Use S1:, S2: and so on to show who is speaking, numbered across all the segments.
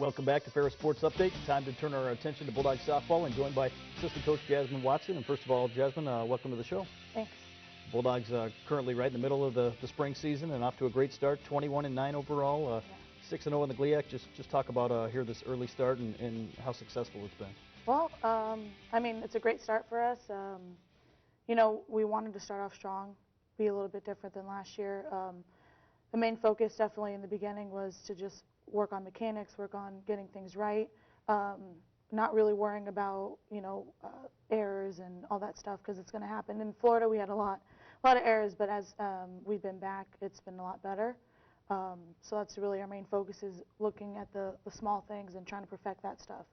S1: Welcome back to Ferris Sports Update. Time to turn our attention to Bulldog softball and joined by assistant coach Jasmine Watson. And first of all, Jasmine, welcome to the show.
S2: Thanks.
S1: Bulldogs currently right in the middle of the spring season and off to a great start, 21-9 overall, 6-0 in the GLIAC. Just talk about here this early start and how successful it's been.
S2: Well, I mean, it's a great start for us. You know, we wanted to start off strong, be a little bit different than last year. The main focus definitely in the beginning was to just work on mechanics, work on getting things right, not really worrying about, you know, errors and all that stuff because it's going to happen. In Florida, we had a lot of errors, but as we've been back, it's been a lot better. So that's really our main focus, is looking at the small things and trying to perfect that stuff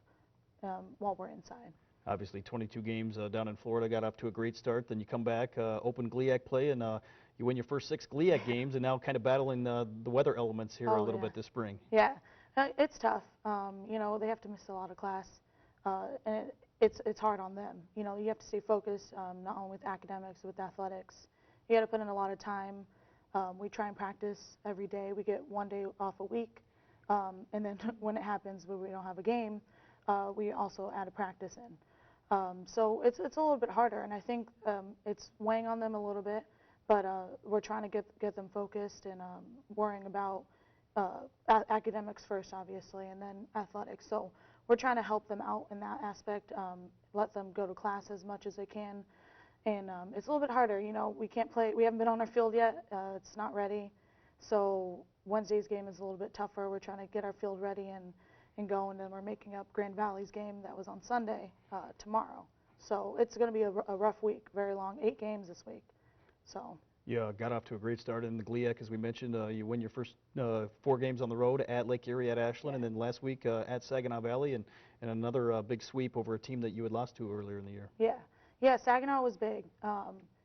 S2: while we're inside.
S1: Obviously, 22 games down in Florida, got off to a great start. Then you come back, open GLIAC play, and you win your first 6 GLIAC games, and now kind of battling the weather elements here a little bit this spring.
S2: Yeah, it's tough. You know, they have to miss a lot of class, and it's hard on them. You know, you have to stay focused, not only with academics, with athletics. You got to put in a lot of time. We try and practice every day. We get 1 day off a week, and then when it happens where we don't have a game, we also add a practice in. So it's a little bit harder, and I think it's weighing on them a little bit, but we're trying to get them focused and worrying about academics first, obviously, and then athletics. So we're trying to help them out in that aspect, let them go to class as much as they can, and it's a little bit harder. You know, we can't play, we haven't been on our field yet, it's not ready, so Wednesday's game is a little bit tougher. We're trying to get our field ready and go, and then we're making up Grand Valley's game that was on Sunday tomorrow. So it's going to be a rough week, very long, 8 games this week. So.
S1: Yeah, got off to a great start in the GLIAC, as we mentioned. You win your first 4 games on the road at Lake Erie, at Ashland, and then last week at Saginaw Valley, and another big sweep over a team that you had lost to earlier in the year.
S2: Yeah, Saginaw was big.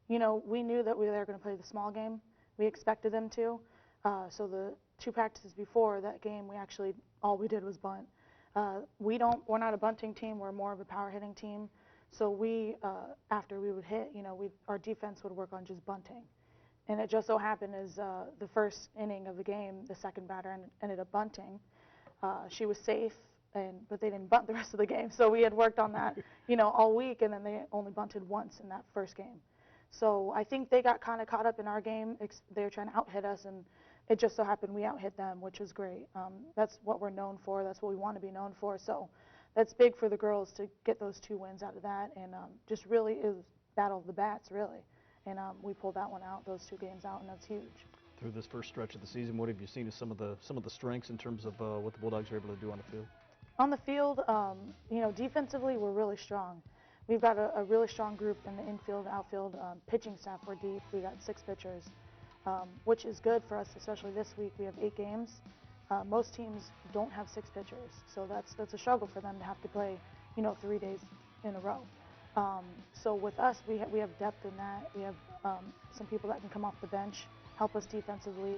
S2: You know, we knew that we were going to play the small game. We expected them to. So the 2 practices before that game, all we did was bunt. We're not a bunting team. We're more of a power hitting team. So after we would hit, you know, our defense would work on just bunting. And it just so happened is the first inning of the game, the second batter ended up bunting. She was safe, but they didn't bunt the rest of the game. So we had worked on that, you know, all week, and then they only bunted once in that first game. So I think they got kind of caught up in our game. They were trying to out-hit us, and it just so happened we out-hit them, which was great. That's what we're known for. That's what we want to be known for. So that's big for the girls to get those 2 wins out of that, and just really is battle of the bats, really. And we pulled that one out, those 2 games out, and that's huge.
S1: Through this first stretch of the season, what have you seen as some of the strengths in terms of what the Bulldogs are able to do on the field?
S2: On the field, you know, defensively we're really strong. We've got a really strong group in the infield, outfield, pitching staff. We're deep. We got 6 pitchers, which is good for us, especially this week. We have 8 games. Most teams don't have 6 pitchers, so that's a struggle for them to have to play, you know, 3 days in a row. So with us, we have depth in that. We have some people that can come off the bench, help us defensively,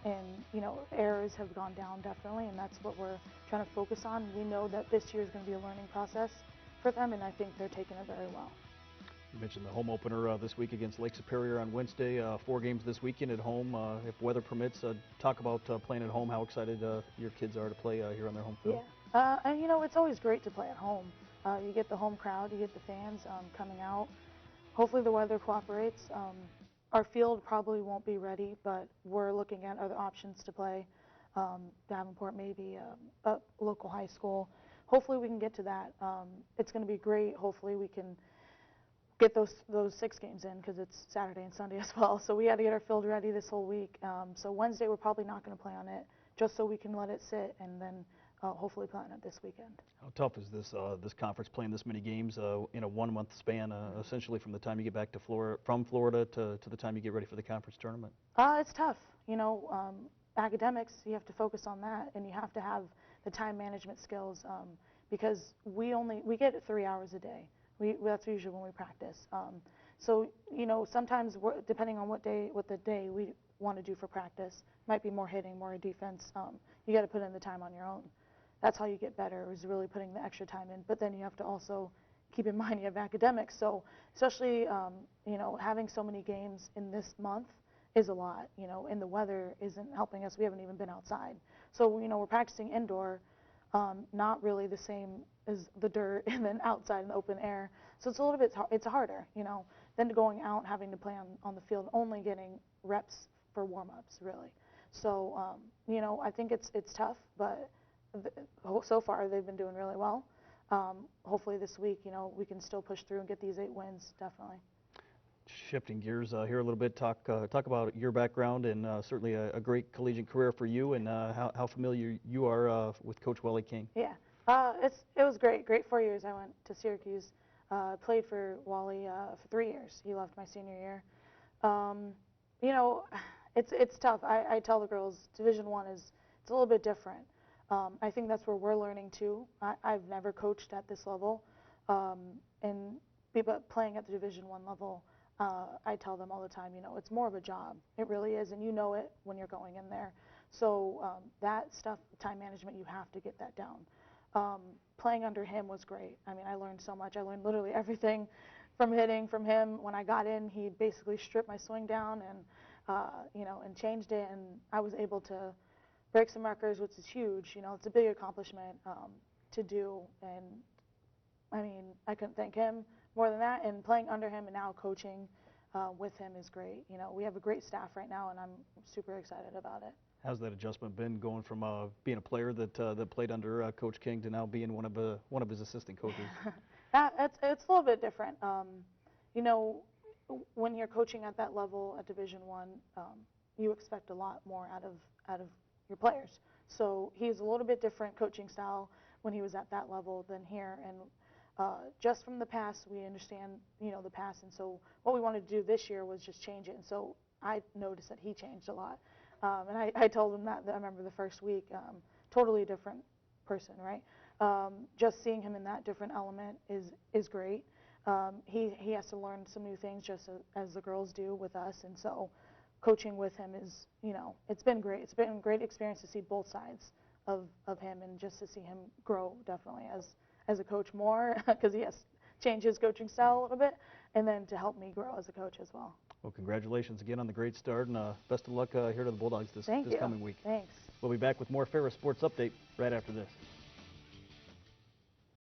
S2: and you know, errors have gone down definitely, and that's what we're trying to focus on. We know that this year is going to be a learning process for them, and I think they're taking it very well.
S1: You mentioned the home opener this week against Lake Superior on Wednesday. 4 games this weekend at home. If weather permits, talk about playing at home. How excited your kids are to play here on their home field.
S2: Yeah, and you know, it's always great to play at home. You get the home crowd, you get the fans coming out. Hopefully the weather cooperates. Our field probably won't be ready, but we're looking at other options to play. Davenport, maybe a local high school. Hopefully we can get to that. It's going to be great. Hopefully we can get those 6 games in, because it's Saturday and Sunday as well. So we had to get our field ready this whole week. So Wednesday we're probably not going to play on it, just so we can let it sit and then hopefully play on it this weekend.
S1: How tough is this conference, playing this many games in a 1-month span, essentially from the time you get back to Florida to the time you get ready for the conference tournament?
S2: It's tough. You know, academics, you have to focus on that, and you have to have the time management skills, because we get 3 hours a day. That's usually when we practice. So you know, sometimes depending on what the day we want to do for practice, might be more hitting, more defense. You got to put in the time on your own. That's how you get better, is really putting the extra time in. But then you have to also keep in mind you have academics. So especially you know, having so many games in this month is a lot. You know, and the weather isn't helping us. We haven't even been outside. So you know, we're practicing indoor, not really the same as the dirt and then outside in the open air. So it's a little bit, it's harder, you know, than going out and having to play on the field, only getting reps for warm-ups, really. So, you know, I think it's tough, but so far they've been doing really well. Hopefully this week, you know, we can still push through and get these 8 wins, definitely.
S1: Shifting gears here a little bit, talk about your background and certainly a great collegiate career for you, and how familiar you are with Coach Wally King.
S2: Yeah, it was great 4 years. I went to Syracuse, played for Wally for 3 years. He left my senior year. You know, it's tough. I tell the girls Division I it's a little bit different. I think that's where we're learning too. I've never coached at this level, but playing at the Division I level. I tell them all the time, you know, it's more of a job. It really is, and you know it when you're going in there. So that stuff, time management, you have to get that down. Playing under him was great. I mean, I learned so much. I learned literally everything from hitting from him. When I got in, he basically stripped my swing down and, you know, and changed it, and I was able to break some records, which is huge. You know, it's a big accomplishment to do, and I mean, I couldn't thank him more than that, and playing under him and now coaching with him is great. You know, we have a great staff right now, and I'm super excited about it.
S1: How's that adjustment been, going from being a player that played under Coach King to now being one of his assistant coaches?
S2: It's a little bit different. You know, when you're coaching at that level at Division I, you expect a lot more out of your players. So he's a little bit different coaching style when he was at that level than here, and just from the past, we understand, you know, the past, and so what we wanted to do this year was just change it. And so I noticed that he changed a lot, and I told him that I remember the first week, totally different person, right? Just seeing him in that different element is great. He has to learn some new things just as the girls do with us, and so coaching with him is, you know, it's been great. It's been a great experience to see both sides of him, and just to see him grow definitely as a coach more, because he has to change his coaching style a little bit, and then to help me grow as a coach as well.
S1: Well, congratulations again on the great start, and best of luck here to the Bulldogs this coming week.
S2: Thanks.
S1: We'll be back with more Ferris Sports Update right after this.